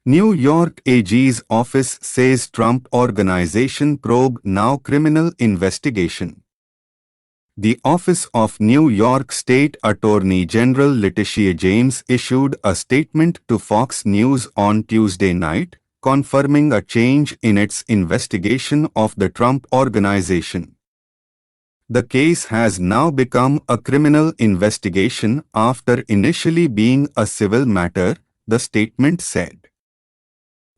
New York AG's office says Trump Organization probe now criminal investigation. The Office of New York State Attorney General Letitia James issued a statement to Fox News on Tuesday night, confirming a change in its investigation of the Trump Organization. The case has now become a criminal investigation after initially being a civil matter, the statement said.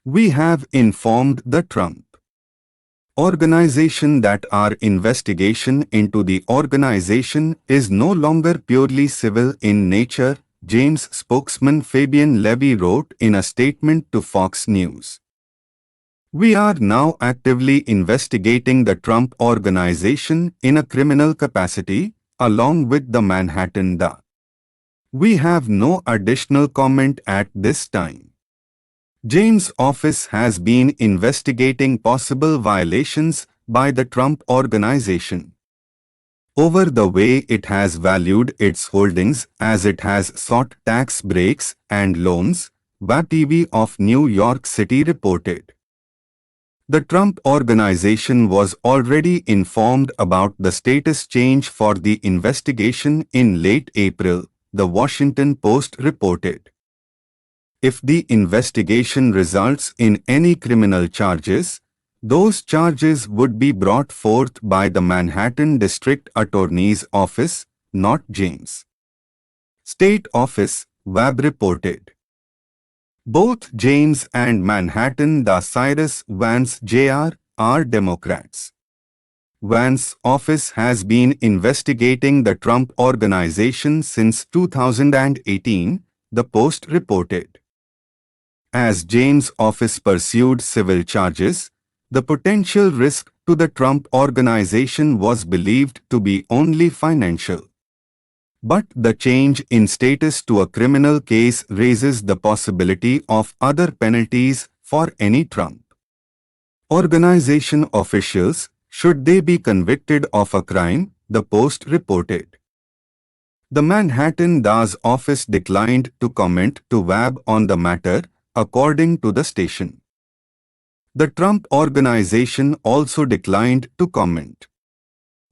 We have informed the Trump Organization that our investigation into the organization is no longer purely civil in nature, James spokesman Fabian Levy wrote in a statement to Fox News. We are now actively investigating the Trump Organization in a criminal capacity, along with the Manhattan DA. We have no additional comment at this time. James' office has been investigating possible violations by the Trump Organization over the way it has valued its holdings as it has sought tax breaks and loans, WAPTV of New York City reported. The Trump Organization was already informed about the status change for the investigation in late April, the Washington Post reported. If the investigation results in any criminal charges, those charges would be brought forth by the Manhattan District Attorney's Office, not James' State Office, WAB reported. Both James and Manhattan DA Cyrus Vance Jr. are Democrats. Vance's office has been investigating the Trump Organization since 2018, the Post reported. As James' office pursued civil charges, the potential risk to the Trump Organization was believed to be only financial. But the change in status to a criminal case raises the possibility of other penalties for any Trump Organization officials, should they be convicted of a crime, the Post reported. The Manhattan DA's office declined to comment to WAB on the matter, according to the station. The Trump Organization also declined to comment.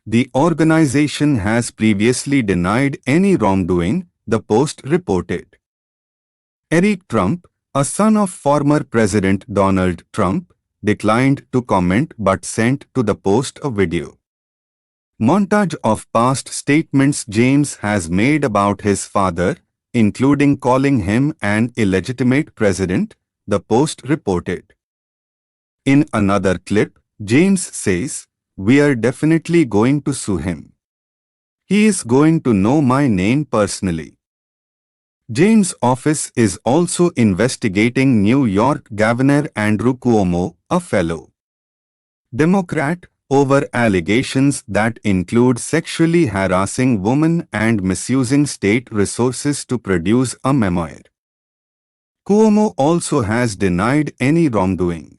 The organization has previously denied any wrongdoing, the Post reported. Eric Trump, a son of former President Donald Trump, declined to comment but sent to the Post a video montage of past statements James has made about his father, including calling him an illegitimate president, the Post reported. In another clip, James says, "We are definitely going to sue him. He is going to know my name personally." James' office is also investigating New York Governor Andrew Cuomo, a fellow Democrat, over allegations that include sexually harassing women and misusing state resources to produce a memoir. Cuomo also has denied any wrongdoing.